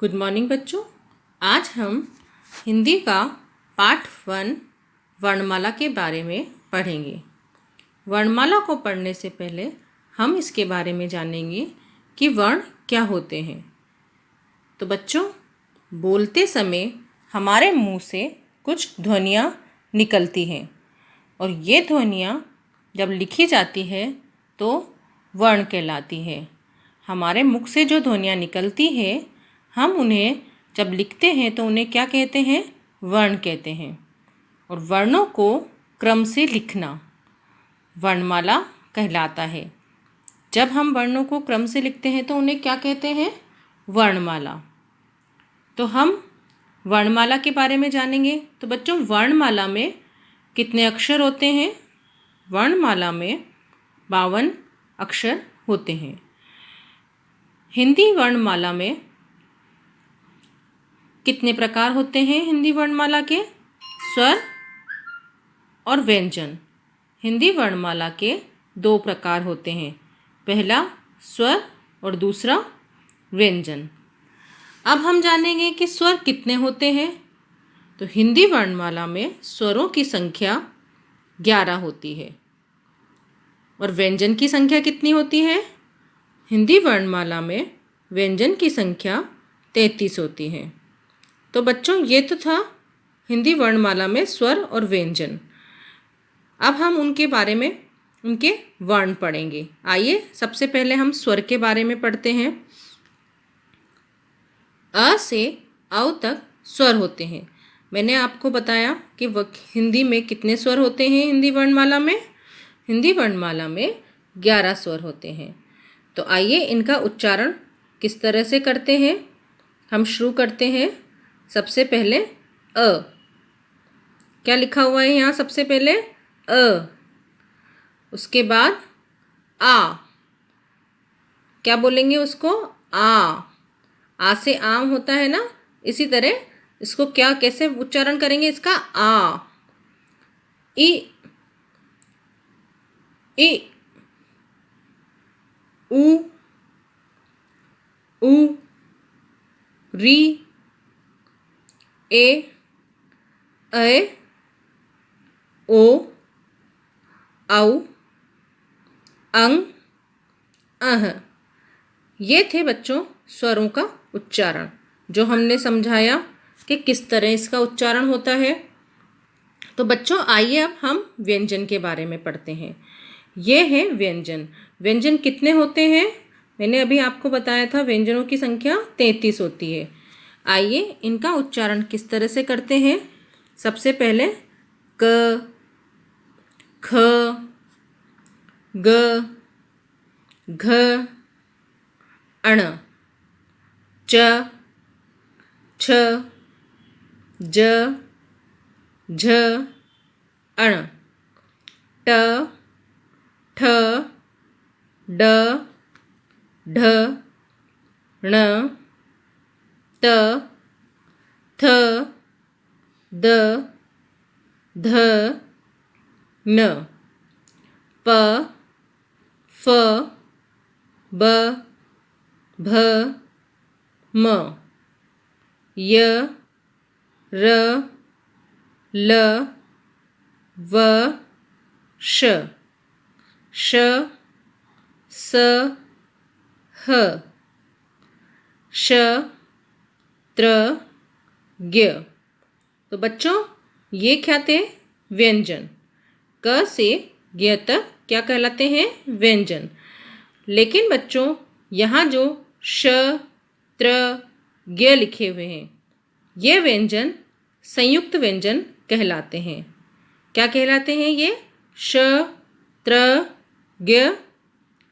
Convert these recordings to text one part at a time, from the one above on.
Good morning बच्चों। आज हम हिंदी का पार्ट 1 वर्णमाला के बारे में पढ़ेंगे। वर्णमाला को पढ़ने से पहले हम इसके बारे में जानेंगे कि वर्ण क्या होते हैं। तो बच्चों, बोलते समय हमारे मुंह से कुछ ध्वनियाँ निकलती हैं और ये ध्वनियाँ जब लिखी जाती है तो वर्ण कहलाती है। हमारे मुख से जो ध्वनियाँ निकलती है हम उन्हें जब लिखते हैं तो उन्हें क्या कहते हैं? वर्ण कहते हैं। और वर्णों को क्रम से लिखना वर्णमाला कहलाता है। जब हम वर्णों को क्रम से लिखते हैं तो उन्हें क्या कहते हैं? वर्णमाला। तो हम वर्णमाला के बारे में जानेंगे। तो बच्चों, वर्णमाला में कितने अक्षर होते हैं? वर्णमाला में 52 अक्षर होते हैं। हिंदी वर्णमाला में कितने प्रकार होते हैं? हिंदी वर्णमाला के स्वर और व्यंजन। हिंदी वर्णमाला के 2 प्रकार होते हैं, पहला स्वर और दूसरा व्यंजन। अब हम जानेंगे कि स्वर कितने होते हैं। तो हिंदी वर्णमाला में स्वरों की संख्या 11 होती है और व्यंजन की संख्या कितनी होती है? हिंदी वर्णमाला में व्यंजन की संख्या 33 होती है। तो बच्चों, ये तो था हिंदी वर्णमाला में स्वर और व्यंजन। अब हम उनके बारे में उनके वर्ण पढ़ेंगे। आइए सबसे पहले हम स्वर के बारे में पढ़ते हैं। अ से औ तक स्वर होते हैं। मैंने आपको बताया कि हिंदी में कितने स्वर होते हैं। हिंदी वर्णमाला में 11 स्वर होते हैं। तो आइए इनका उच्चारण किस तरह से करते हैं हम शुरू करते हैं। सबसे पहले अ। क्या लिखा हुआ है यहाँ? सबसे पहले अ, उसके बाद आ। क्या बोलेंगे उसको? आ से आम होता है ना, इसी तरह इसको क्या कैसे उच्चारण करेंगे इसका? आ। ई उ री ए ऐ ओ औ अंग अह। ये थे बच्चों स्वरों का उच्चारण, जो हमने समझाया कि किस तरह इसका उच्चारण होता है। तो बच्चों, आइए अब हम व्यंजन के बारे में पढ़ते हैं। ये है व्यंजन। व्यंजन कितने होते हैं? मैंने अभी आपको बताया था व्यंजनों की संख्या 33 होती है। आइए इनका उच्चारण किस तरह से करते हैं। सबसे पहले क, ख, ग, घ, अण, च, छ, ज, झ, अण, ट, ठ, ड, ढ, ण, त, थ, द, ध, न, प, फ, ब, भ, म, य, र, ल, व, श, श, स, ह, श, त्र, ज्ञ। तो बच्चों, ये क्या थे? व्यंजन। क से ज्ञ तक क्या कहलाते हैं? व्यंजन। लेकिन बच्चों, यहाँ जो श, त्र, ज्ञ लिखे हुए हैं, ये व्यंजन संयुक्त व्यंजन कहलाते हैं। क्या कहलाते हैं ये? श, त्र, ज्ञ,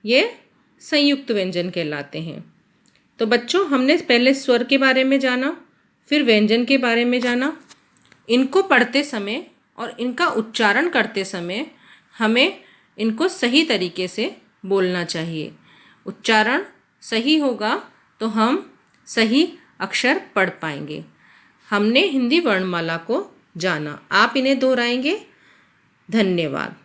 ये संयुक्त व्यंजन कहलाते हैं। तो बच्चों, हमने पहले स्वर के बारे में जाना, फिर व्यंजन के बारे में जाना। इनको पढ़ते समय और इनका उच्चारण करते समय हमें इनको सही तरीके से बोलना चाहिए। उच्चारण सही होगा तो हम सही अक्षर पढ़ पाएंगे। हमने हिंदी वर्णमाला को जाना। आप इन्हें दोहराएंगे। धन्यवाद।